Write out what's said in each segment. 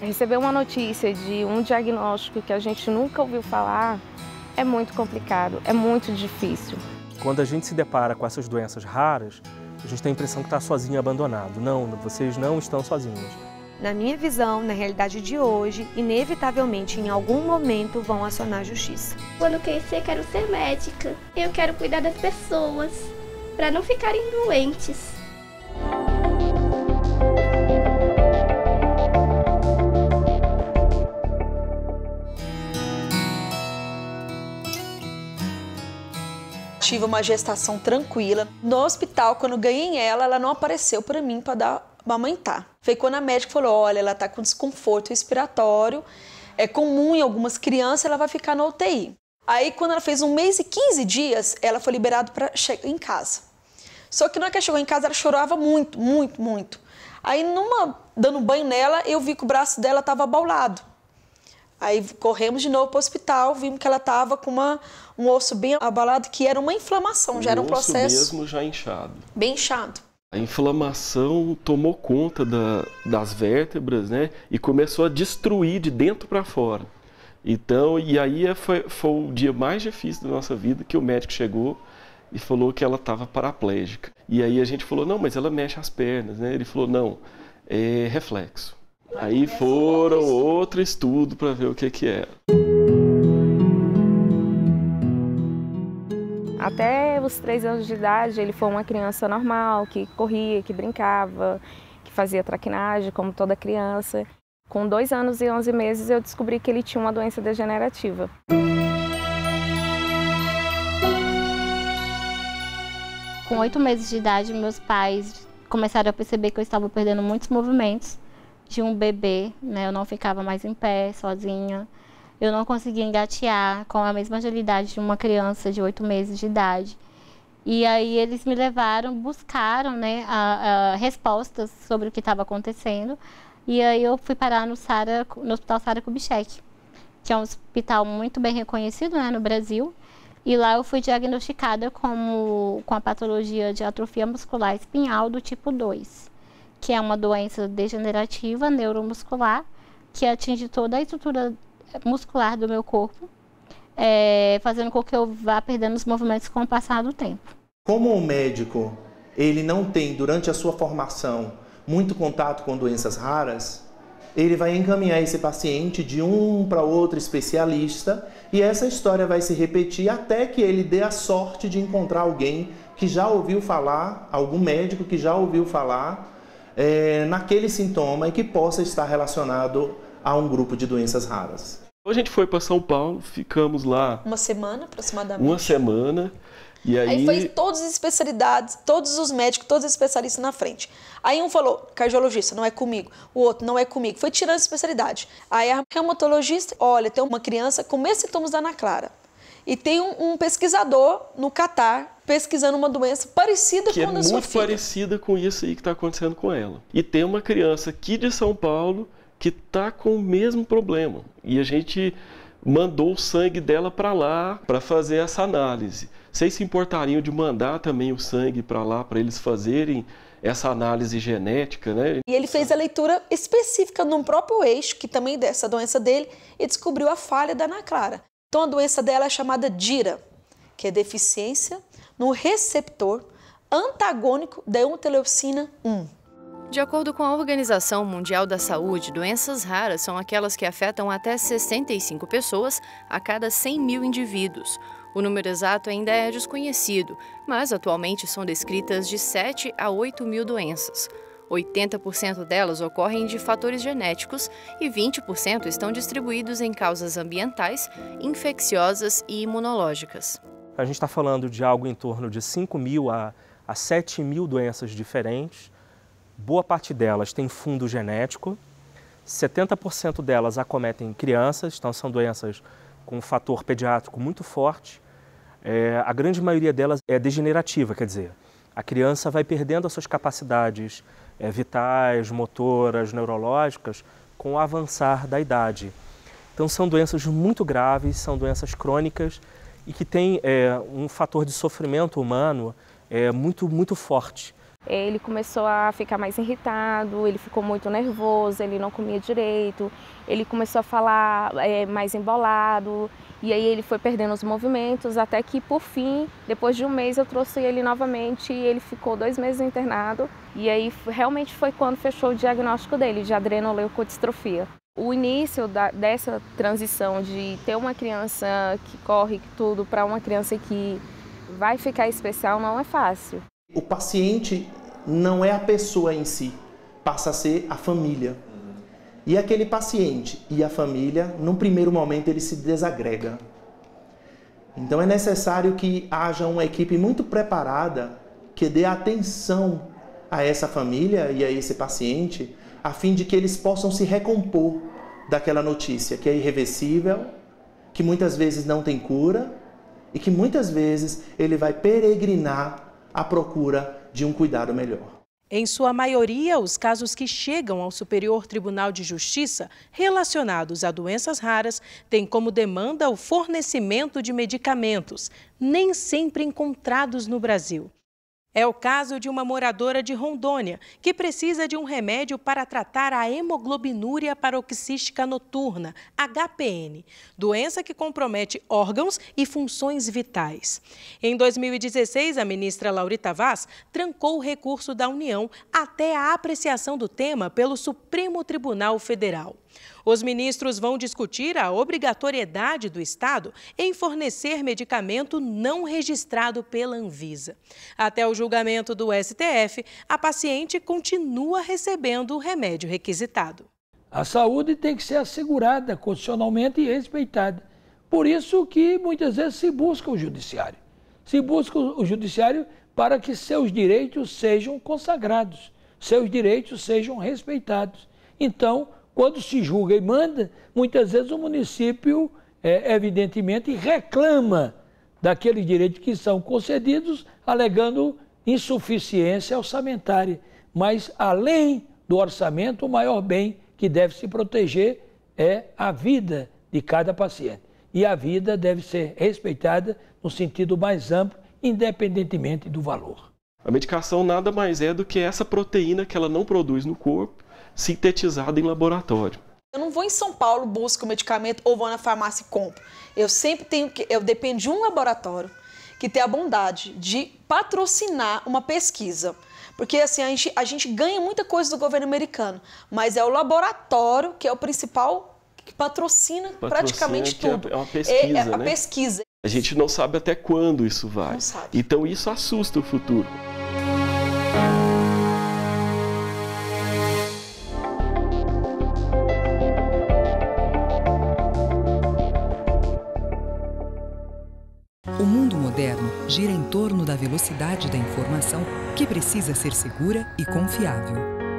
Receber uma notícia de um diagnóstico que a gente nunca ouviu falar é muito complicado, é muito difícil. Quando a gente se depara com essas doenças raras, a gente tem a impressão que está sozinho e abandonado. Não, vocês não estão sozinhos. Na minha visão, na realidade de hoje, inevitavelmente, em algum momento, vão acionar a justiça. Quando eu crescer, quero ser médica. Eu quero cuidar das pessoas, para não ficarem doentes. Tive uma gestação tranquila. No hospital, quando ganhei ela não apareceu para mim para amamentar. Foi quando a médica falou, olha, ela está com desconforto respiratório, é comum em algumas crianças, ela vai ficar na UTI. Aí, quando ela fez 1 mês e 15 dias, ela foi liberada para chegar em casa. Só que na hora que ela chegou em casa, ela chorava muito, muito, muito. Aí, dando banho nela, eu vi que o braço dela estava abaulado. Aí corremos de novo para o hospital, vimos que ela estava com um osso bem abalado, que era uma inflamação, já era um processo... O osso mesmo já inchado. Bem inchado. A inflamação tomou conta das vértebras, né? E começou a destruir de dentro para fora. Então, e aí foi o dia mais difícil da nossa vida, que o médico chegou e falou que ela estava paraplégica. E aí a gente falou, não, mas ela mexe as pernas, né? Ele falou, não, é reflexo. Aí foram outro estudo para ver o que era. Até os 3 anos de idade, ele foi uma criança normal, que corria, que brincava, que fazia traquinagem, como toda criança. Com 2 anos e 11 meses, eu descobri que ele tinha uma doença degenerativa. Com 8 meses de idade, meus pais começaram a perceber que eu estava perdendo muitos movimentos de um bebê, né? Eu não ficava mais em pé, sozinha. Eu não conseguia engatear com a mesma agilidade de uma criança de 8 meses de idade. E aí eles me levaram, buscaram, né, respostas sobre o que estava acontecendo. E aí eu fui parar no Hospital Sara Kubitschek, que é um hospital muito bem reconhecido, né, no Brasil. E lá eu fui diagnosticada com a patologia de atrofia muscular espinhal do tipo 2. Que é uma doença degenerativa neuromuscular que atinge toda a estrutura muscular do meu corpo, fazendo com que eu vá perdendo os movimentos com o passar do tempo. Como o médico, ele não tem, durante a sua formação, muito contato com doenças raras, ele vai encaminhar esse paciente de um para outro especialista e essa história vai se repetir até que ele dê a sorte de encontrar alguém que já ouviu falar, algum médico que já ouviu falar naquele sintoma e que possa estar relacionado a um grupo de doenças raras. A gente foi para São Paulo, ficamos lá... Uma semana, aproximadamente. Uma semana. E aí foi todas as especialidades, todos os médicos, todos os especialistas na frente. Aí um falou, cardiologista, não é comigo. O outro, não é comigo. Foi tirando a especialidade. Aí a reumatologista, olha, tem uma criança com esses sintomas da Ana Clara. E tem um pesquisador no Catar pesquisando uma doença parecida com a da sua filha. Que é muito parecida com isso aí que está acontecendo com ela. E tem uma criança aqui de São Paulo que está com o mesmo problema. E a gente mandou o sangue dela para lá para fazer essa análise. Vocês se importariam de mandar também o sangue para lá para eles fazerem essa análise genética, né? E ele fez a leitura específica num próprio eixo, que também dessa doença dele, e descobriu a falha da Ana Clara. Então a doença dela é chamada DIRA, que é deficiência no receptor antagônico da interleucina 1. De acordo com a Organização Mundial da Saúde, doenças raras são aquelas que afetam até 65 pessoas a cada 100 mil indivíduos. O número exato ainda é desconhecido, mas atualmente são descritas de 7 a 8 mil doenças. 80% delas ocorrem de fatores genéticos e 20% estão distribuídos em causas ambientais, infecciosas e imunológicas. A gente está falando de algo em torno de 5 mil a 7 mil doenças diferentes. Boa parte delas tem fundo genético, 70% delas acometem crianças, então são doenças com um fator pediátrico muito forte. A grande maioria delas é degenerativa, quer dizer, a criança vai perdendo as suas capacidades vitais, motoras, neurológicas com o avançar da idade. Então são doenças muito graves, são doenças crônicas e que têm um fator de sofrimento humano muito forte. Ele começou a ficar mais irritado, ele ficou muito nervoso, ele não comia direito, ele começou a falar mais embolado, e aí ele foi perdendo os movimentos, até que por fim, depois de um mês, eu trouxe ele novamente e ele ficou 2 meses internado, e aí realmente foi quando fechou o diagnóstico dele, de adrenoleucodistrofia. O início dessa transição de ter uma criança que corre tudo para uma criança que vai ficar especial não é fácil. O paciente não é a pessoa em si, passa a ser a família. E aquele paciente e a família, num primeiro momento, ele se desagrega. Então é necessário que haja uma equipe muito preparada que dê atenção a essa família e a esse paciente, a fim de que eles possam se recompor daquela notícia que é irreversível, que muitas vezes não tem cura e que muitas vezes ele vai peregrinar à procura de um cuidado melhor. Em sua maioria, os casos que chegam ao Superior Tribunal de Justiça relacionados a doenças raras têm como demanda o fornecimento de medicamentos, nem sempre encontrados no Brasil. É o caso de uma moradora de Rondônia, que precisa de um remédio para tratar a hemoglobinúria paroxística noturna, HPN, doença que compromete órgãos e funções vitais. Em 2016, a ministra Laurita Vaz trancou o recurso da União até a apreciação do tema pelo Supremo Tribunal Federal. Os ministros vão discutir a obrigatoriedade do Estado em fornecer medicamento não registrado pela Anvisa. Até o julgamento do STF, a paciente continua recebendo o remédio requisitado. A saúde tem que ser assegurada constitucionalmente e respeitada. Por isso que muitas vezes se busca o judiciário. Se busca o judiciário para que seus direitos sejam consagrados, seus direitos sejam respeitados. Então, quando se julga e manda, muitas vezes o município, evidentemente, reclama daqueles direitos que são concedidos, alegando insuficiência orçamentária. Mas, além do orçamento, o maior bem que deve se proteger é a vida de cada paciente. E a vida deve ser respeitada no sentido mais amplo, independentemente do valor. A medicação nada mais é do que essa proteína que ela não produz no corpo, sintetizada em laboratório. Eu não vou em São Paulo, busco o medicamento ou vou na farmácia e compro. Eu sempre tenho que, eu dependo de um laboratório que tem a bondade de patrocinar uma pesquisa. Porque assim, a gente ganha muita coisa do governo americano, mas é o laboratório que é o principal que patrocina praticamente tudo. É uma pesquisa, né? A pesquisa. A gente não sabe até quando isso vai. Não sabe. Então isso assusta o futuro. O mundo moderno gira em torno da velocidade da informação que precisa ser segura e confiável.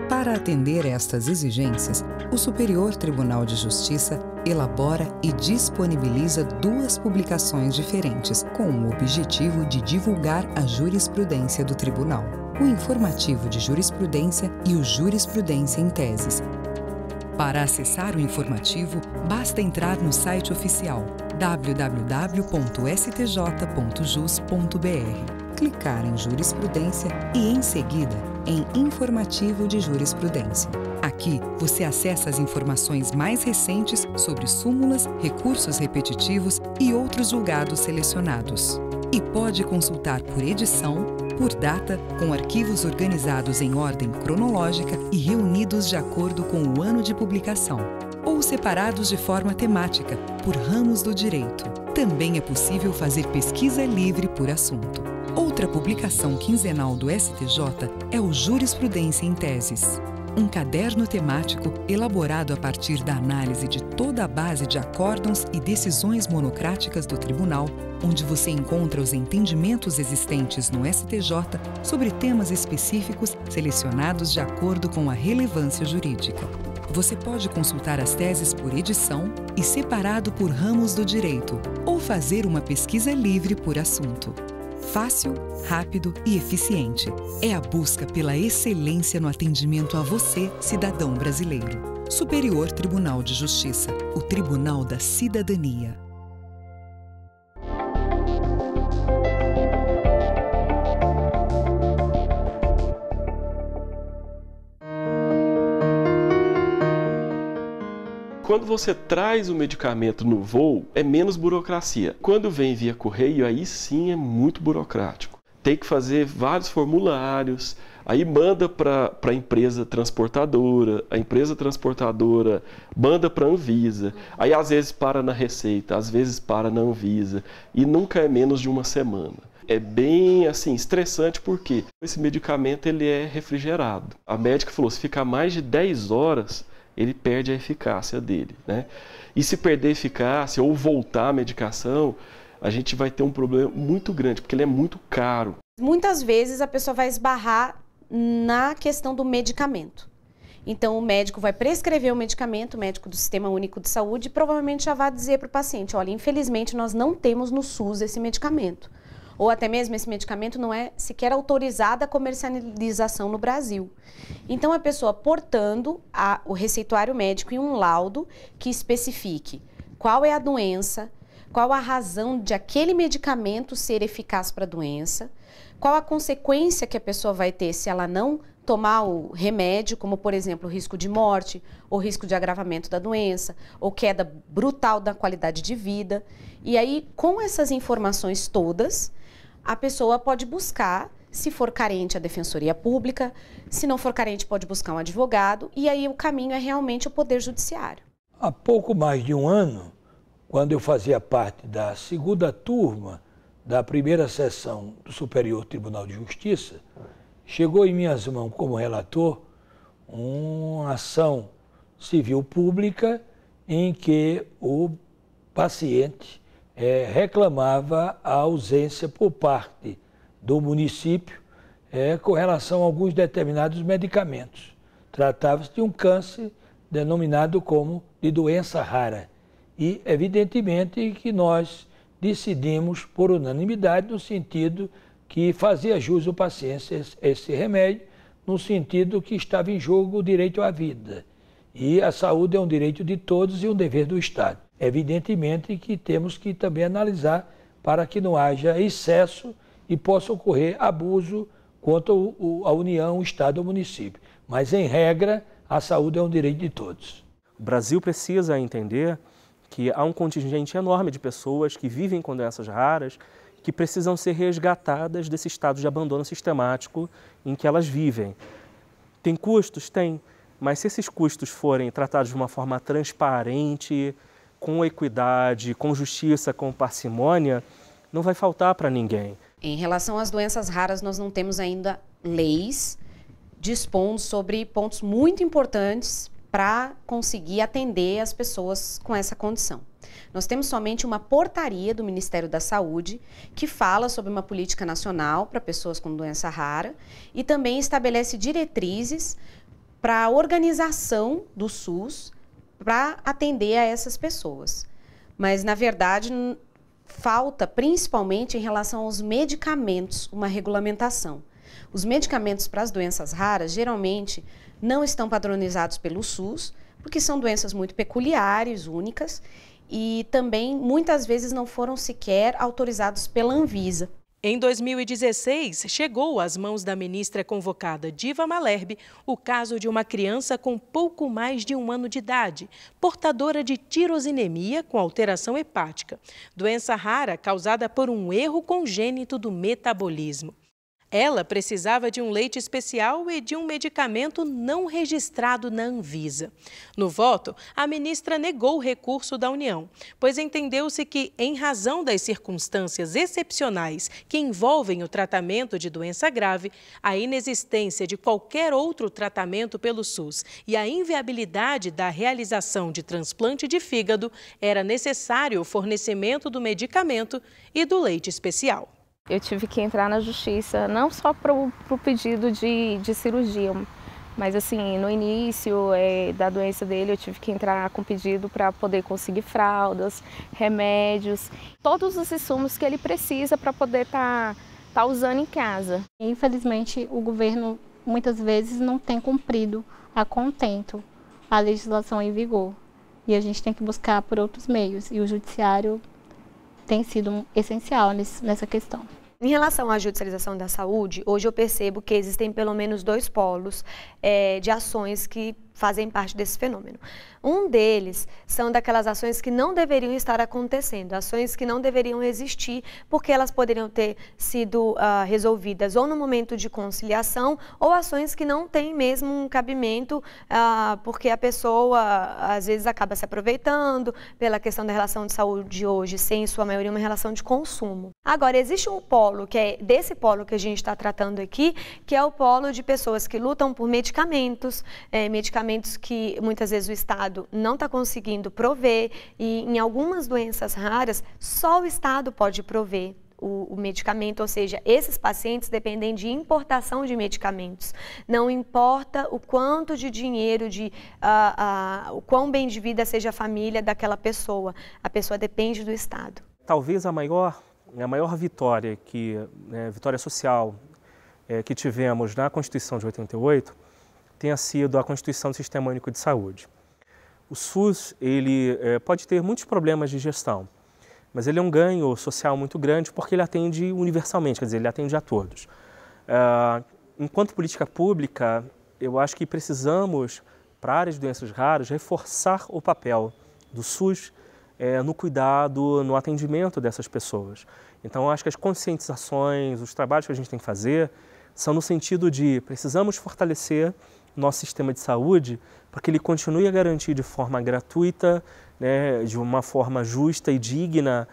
Para atender estas exigências, o Superior Tribunal de Justiça elabora e disponibiliza 2 publicações diferentes com o objetivo de divulgar a jurisprudência do Tribunal: o Informativo de Jurisprudência e o Jurisprudência em Teses. Para acessar o informativo, basta entrar no site oficial www.stj.jus.br, clicar em Jurisprudência e, em seguida, em Informativo de Jurisprudência. Aqui, você acessa as informações mais recentes sobre súmulas, recursos repetitivos e outros julgados selecionados. E pode consultar por edição, por data, com arquivos organizados em ordem cronológica e reunidos de acordo com o ano de publicação, ou separados de forma temática, por ramos do direito. Também é possível fazer pesquisa livre por assunto. Outra publicação quinzenal do STJ é o Jurisprudência em Teses, um caderno temático elaborado a partir da análise de toda a base de acórdãos e decisões monocráticas do Tribunal, onde você encontra os entendimentos existentes no STJ sobre temas específicos selecionados de acordo com a relevância jurídica. Você pode consultar as teses por edição e separado por ramos do direito, ou fazer uma pesquisa livre por assunto. Fácil, rápido e eficiente. É a busca pela excelência no atendimento a você, cidadão brasileiro. Superior Tribunal de Justiça, o Tribunal da Cidadania. Quando você traz o medicamento no voo, é menos burocracia. Quando vem via correio, aí sim é muito burocrático. Tem que fazer vários formulários, aí manda para a empresa transportadora, a empresa transportadora manda para a Anvisa, aí às vezes para na Receita, às vezes para na Anvisa, e nunca é menos de uma semana. É bem assim, estressante porque esse medicamento ele é refrigerado. A médica falou, se ficar mais de 10 horas, ele perde a eficácia dele, né? E se perder a eficácia ou voltar a medicação, a gente vai ter um problema muito grande, porque ele é muito caro. Muitas vezes a pessoa vai esbarrar na questão do medicamento. Então o médico vai prescrever o medicamento, o médico do Sistema Único de Saúde, e provavelmente já vai dizer para o paciente, olha, infelizmente nós não temos no SUS esse medicamento. Ou até mesmo esse medicamento não é sequer autorizado a comercialização no Brasil. Então a pessoa portando o receituário médico e um laudo que especifique qual é a doença, qual a razão de aquele medicamento ser eficaz para a doença, qual a consequência que a pessoa vai ter se ela não tomar o remédio, como por exemplo o risco de morte, ou risco de agravamento da doença, ou queda brutal da qualidade de vida. E aí, com essas informações todas, a pessoa pode buscar, se for carente, a Defensoria Pública, se não for carente, pode buscar um advogado, e aí o caminho é realmente o Poder Judiciário. Há pouco mais de um ano, quando eu fazia parte da segunda turma da primeira sessão do Superior Tribunal de Justiça, chegou em minhas mãos como relator uma ação civil pública em que o paciente reclamava a ausência por parte do município com relação a alguns determinados medicamentos. Tratava-se de um câncer denominado como de doença rara. E, evidentemente, que nós decidimos por unanimidade no sentido que fazia jus ao paciente esse remédio, no sentido que estava em jogo o direito à vida. E a saúde é um direito de todos e um dever do Estado. Evidentemente que temos que também analisar para que não haja excesso e possa ocorrer abuso contra a União, o Estado ou o município. Mas, em regra, a saúde é um direito de todos. O Brasil precisa entender que há um contingente enorme de pessoas que vivem com doenças raras que precisam ser resgatadas desse estado de abandono sistemático em que elas vivem. Tem custos? Tem, mas se esses custos forem tratados de uma forma transparente, com equidade, com justiça, com parcimônia, não vai faltar para ninguém. Em relação às doenças raras, nós não temos ainda leis dispondo sobre pontos muito importantes para conseguir atender as pessoas com essa condição. Nós temos somente uma portaria do Ministério da Saúde que fala sobre uma política nacional para pessoas com doença rara e também estabelece diretrizes para a organização do SUS para atender a essas pessoas. Mas, na verdade, falta, principalmente em relação aos medicamentos, uma regulamentação. Os medicamentos para as doenças raras, geralmente, não estão padronizados pelo SUS, porque são doenças muito peculiares, únicas, e também, muitas vezes, não foram sequer autorizados pela Anvisa. Em 2016, chegou às mãos da ministra convocada Diva Malherbe o caso de uma criança com pouco mais de 1 ano de idade, portadora de tirosinemia com alteração hepática, doença rara causada por um erro congênito do metabolismo. Ela precisava de um leite especial e de um medicamento não registrado na Anvisa. No voto, a ministra negou o recurso da União, pois entendeu-se que, em razão das circunstâncias excepcionais que envolvem o tratamento de doença grave, a inexistência de qualquer outro tratamento pelo SUS e a inviabilidade da realização de transplante de fígado, era necessário o fornecimento do medicamento e do leite especial. Eu tive que entrar na justiça, não só para o pedido de cirurgia, mas assim, no início da doença dele, eu tive que entrar com pedido para poder conseguir fraldas, remédios, todos os insumos que ele precisa para poder tá usando em casa. Infelizmente, o governo muitas vezes não tem cumprido a contento a legislação em vigor e a gente tem que buscar por outros meios e o judiciário tem sido essencial nessa questão. Em relação à judicialização da saúde, hoje eu percebo que existem pelo menos 2 polos de ações que fazem parte desse fenômeno. Um deles são daquelas ações que não deveriam estar acontecendo, ações que não deveriam existir, porque elas poderiam ter sido resolvidas ou no momento de conciliação, ou ações que não têm mesmo um cabimento, porque a pessoa às vezes acaba se aproveitando pela questão da relação de saúde hoje, sem em sua maioria uma relação de consumo. Agora, existe um polo, que é desse polo que a gente está tratando aqui, que é o polo de pessoas que lutam por medicamentos, medicamentos que muitas vezes o Estado não está conseguindo prover, e em algumas doenças raras só o Estado pode prover o medicamento, ou seja, esses pacientes dependem de importação de medicamentos. Não importa o quanto de dinheiro, o quão bem de vida seja a família daquela pessoa, a pessoa depende do Estado. Talvez a maior vitória, vitória social que tivemos na Constituição de 88 tenha sido a Constituição do Sistema Único de Saúde. O SUS ele pode ter muitos problemas de gestão, mas ele é um ganho social muito grande porque ele atende universalmente, quer dizer, ele atende a todos. Enquanto política pública, eu acho que precisamos, para a área de doenças raras, reforçar o papel do SUS no cuidado, no atendimento dessas pessoas. Então, eu acho que as conscientizações, os trabalhos que a gente tem que fazer, são no sentido de precisamos fortalecer nosso sistema de saúde para que ele continue a garantir de forma gratuita, de uma forma justa e digna,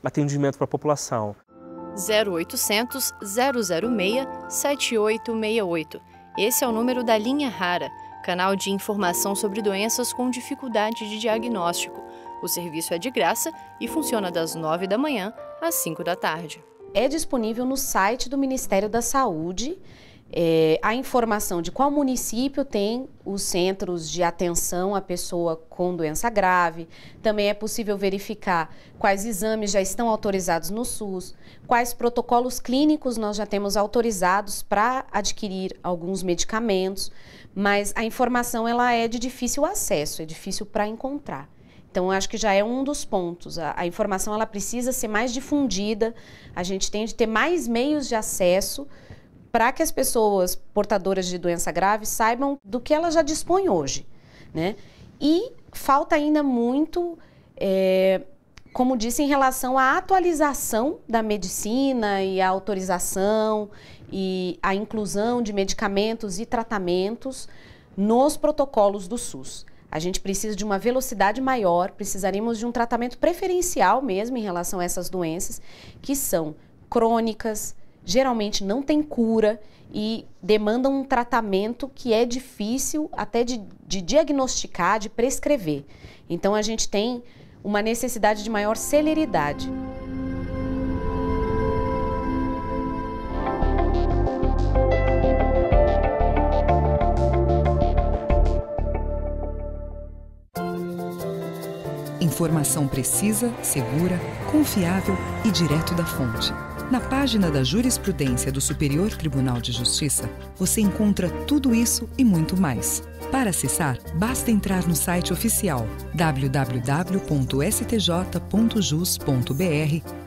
atendimento para a população. 0800 006 7868. Esse é o número da Linha Rara, canal de informação sobre doenças com dificuldade de diagnóstico. O serviço é de graça e funciona das 9 da manhã às 5 da tarde. É disponível no site do Ministério da Saúde a informação de qual município tem os centros de atenção à pessoa com doença grave. Também é possível verificar quais exames já estão autorizados no SUS, quais protocolos clínicos nós já temos autorizados para adquirir alguns medicamentos, mas a informação ela é de difícil acesso, é difícil para encontrar. Então, acho que já é um dos pontos. A informação ela precisa ser mais difundida, a gente tem de ter mais meios de acesso para que as pessoas portadoras de doença grave saibam do que elas já dispõem hoje, né? E falta ainda muito, como disse, em relação à atualização da medicina e a autorização e a inclusão de medicamentos e tratamentos nos protocolos do SUS. A gente precisa de uma velocidade maior, precisaríamos de um tratamento preferencial mesmo em relação a essas doenças que são crônicas, geralmente não tem cura e demandam um tratamento que é difícil até de diagnosticar, de prescrever. Então, a gente tem uma necessidade de maior celeridade. Informação precisa, segura, confiável e direto da fonte. Na página da Jurisprudência do Superior Tribunal de Justiça, você encontra tudo isso e muito mais. Para acessar, basta entrar no site oficial www.stj.jus.br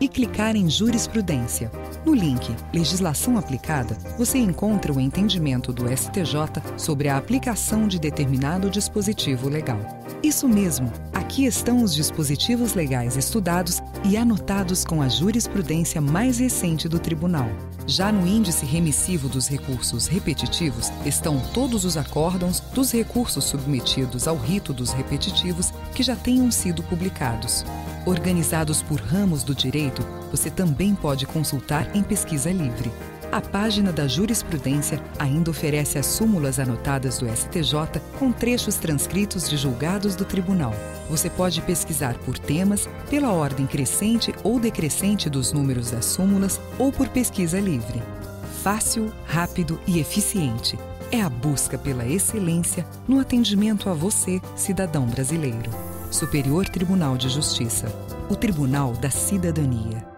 e clicar em Jurisprudência. No link Legislação Aplicada, você encontra o entendimento do STJ sobre a aplicação de determinado dispositivo legal. Isso mesmo, aqui estão os dispositivos legais estudados e anotados com a jurisprudência mais recente do Tribunal. Já no índice remissivo dos recursos repetitivos estão todos os acórdãos dos recursos submetidos ao rito dos repetitivos que já tenham sido publicados. Organizados por ramos do direito, você também pode consultar em pesquisa livre. A página da Jurisprudência ainda oferece as súmulas anotadas do STJ com trechos transcritos de julgados do Tribunal. Você pode pesquisar por temas, pela ordem crescente ou decrescente dos números das súmulas ou por pesquisa livre. Fácil, rápido e eficiente. É a busca pela excelência no atendimento a você, cidadão brasileiro. Superior Tribunal de Justiça. O Tribunal da Cidadania.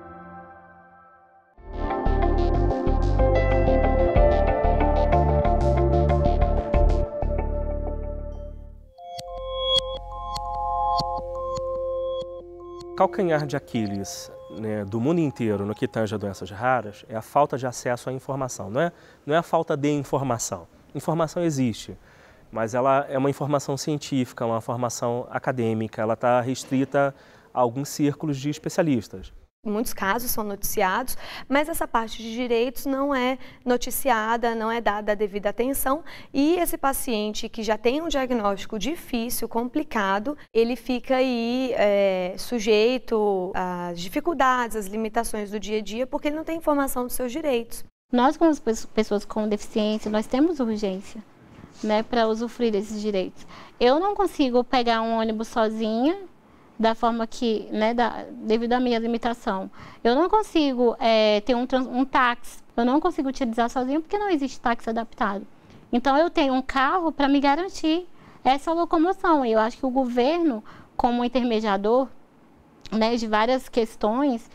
Calcanhar de Aquiles, do mundo inteiro no que tange a doenças raras é a falta de acesso à informação. Não é a falta de informação. Informação existe, mas ela é uma informação científica, uma formação acadêmica, ela está restrita a alguns círculos de especialistas. Muitos casos são noticiados, mas essa parte de direitos não é noticiada, não é dada a devida atenção, e esse paciente que já tem um diagnóstico difícil, complicado, ele fica aí sujeito às dificuldades, às limitações do dia a dia, porque ele não tem informação dos seus direitos. Nós, como pessoas com deficiência, nós temos urgência, né, para usufruir desses direitos. Eu não consigo pegar um ônibus sozinha, da forma que, né, devido à minha limitação. Eu não consigo ter um táxi, eu não consigo utilizar sozinho porque não existe táxi adaptado. Então, eu tenho um carro para me garantir essa locomoção. E eu acho que o governo, como intermediador, né, de várias questões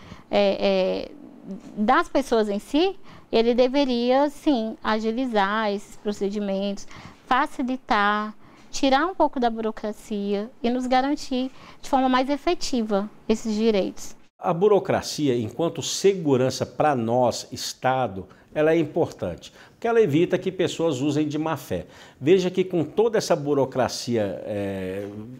das pessoas em si, ele deveria, sim, agilizar esses procedimentos, facilitar, tirar um pouco da burocracia e nos garantir de forma mais efetiva esses direitos. A burocracia, enquanto segurança para nós, Estado, ela é importante, porque ela evita que pessoas usem de má fé. Veja que com toda essa burocracia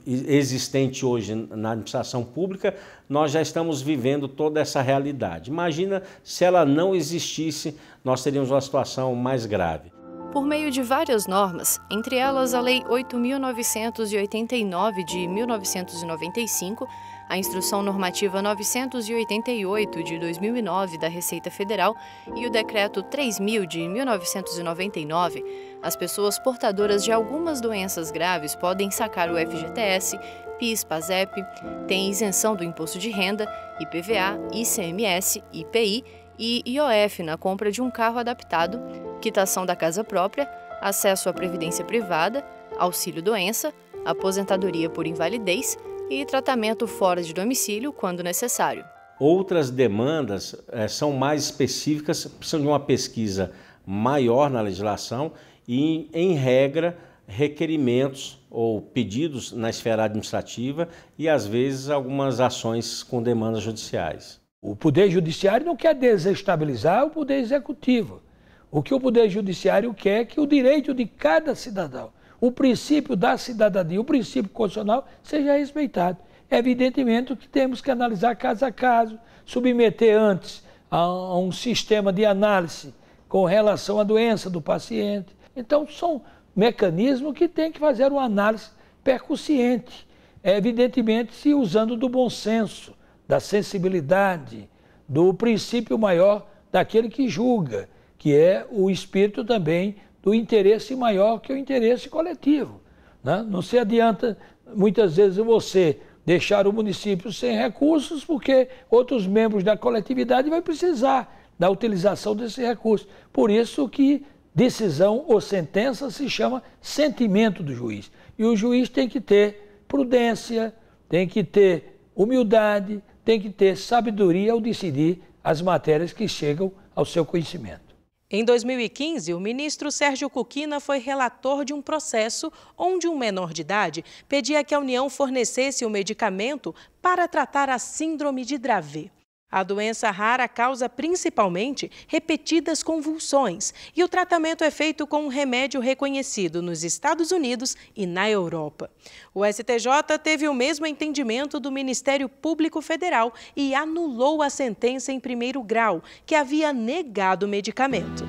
existente hoje na administração pública, nós já estamos vivendo toda essa realidade. Imagina se ela não existisse, nós teríamos uma situação mais grave. Por meio de várias normas, entre elas a Lei 8.989 de 1995, a Instrução Normativa 988 de 2009 da Receita Federal e o Decreto 3.000 de 1999, as pessoas portadoras de algumas doenças graves podem sacar o FGTS, PIS, PASEP, têm isenção do imposto de renda, IPVA, ICMS, IPI e IOF na compra de um carro adaptado, quitação da casa própria, acesso à previdência privada, auxílio-doença, aposentadoria por invalidez e tratamento fora de domicílio quando necessário. Outras demandas são mais específicas, precisam de uma pesquisa maior na legislação e, em regra, requerimentos ou pedidos na esfera administrativa e, às vezes, algumas ações com demandas judiciais. O Poder Judiciário não quer desestabilizar o Poder Executivo. O que o Poder Judiciário quer é que o direito de cada cidadão, o princípio da cidadania, o princípio constitucional, seja respeitado. Evidentemente que temos que analisar caso a caso, submeter antes a um sistema de análise com relação à doença do paciente. Então, são mecanismos que tem que fazer uma análise percussiente, evidentemente se usando do bom senso, da sensibilidade, do princípio maior daquele que julga, que é o espírito também do interesse maior que o interesse coletivo, né? Não se adianta, muitas vezes, você deixar o município sem recursos, porque outros membros da coletividade vão precisar da utilização desse recurso. Por isso que decisão ou sentença se chama sentimento do juiz. E o juiz tem que ter prudência, tem que ter humildade, tem que ter sabedoria ao decidir as matérias que chegam ao seu conhecimento. Em 2015, o ministro Sérgio Kukina foi relator de um processo onde um menor de idade pedia que a União fornecesse um medicamento para tratar a síndrome de Dravet. A doença rara causa principalmente repetidas convulsões e o tratamento é feito com um remédio reconhecido nos Estados Unidos e na Europa. O STJ teve o mesmo entendimento do Ministério Público Federal e anulou a sentença em primeiro grau, que havia negado o medicamento.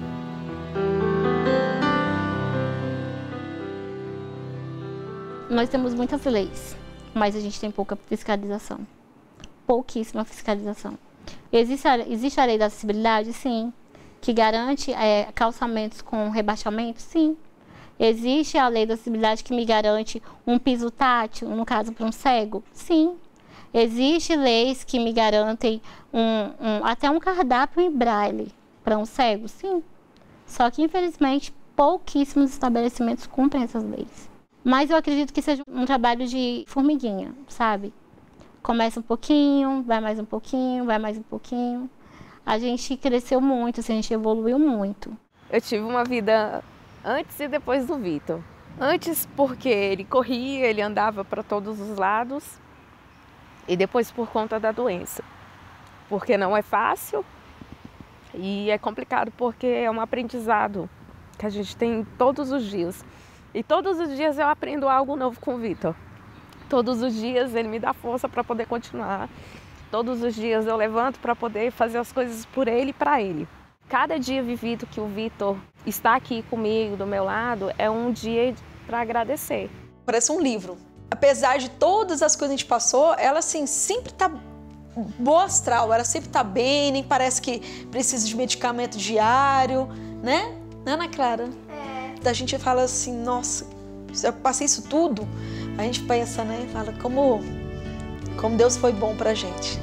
Nós temos muitas leis, mas a gente tem pouca fiscalização. Pouquíssima fiscalização. Existe a lei da acessibilidade? Sim. Que garante calçamentos com rebaixamento? Sim. Existe a lei da acessibilidade que me garante um piso tátil, no caso para um cego? Sim. Existem leis que me garantem até um cardápio em braille para um cego? Sim. Só que, infelizmente, pouquíssimos estabelecimentos cumprem essas leis. Mas eu acredito que seja um trabalho de formiguinha, sabe? Começa um pouquinho, vai mais um pouquinho, vai mais um pouquinho. A gente cresceu muito, a gente evoluiu muito. Eu tive uma vida antes e depois do Vitor. Antes porque ele corria, ele andava para todos os lados. E depois por conta da doença. Porque não é fácil e é complicado porque é um aprendizado que a gente tem todos os dias. E todos os dias eu aprendo algo novo com o Vitor. Todos os dias ele me dá força para poder continuar. Todos os dias eu levanto para poder fazer as coisas por ele e para ele. Cada dia vivido que o Vitor está aqui comigo, do meu lado, é um dia para agradecer. Parece um livro. Apesar de todas as coisas que a gente passou, ela assim, sempre tá boa astral, ela sempre tá bem, nem parece que precisa de medicamento diário, né? Né, Ana Clara? A gente fala assim, nossa, eu passei isso tudo. A gente pensa, né? Fala como Deus foi bom pra gente.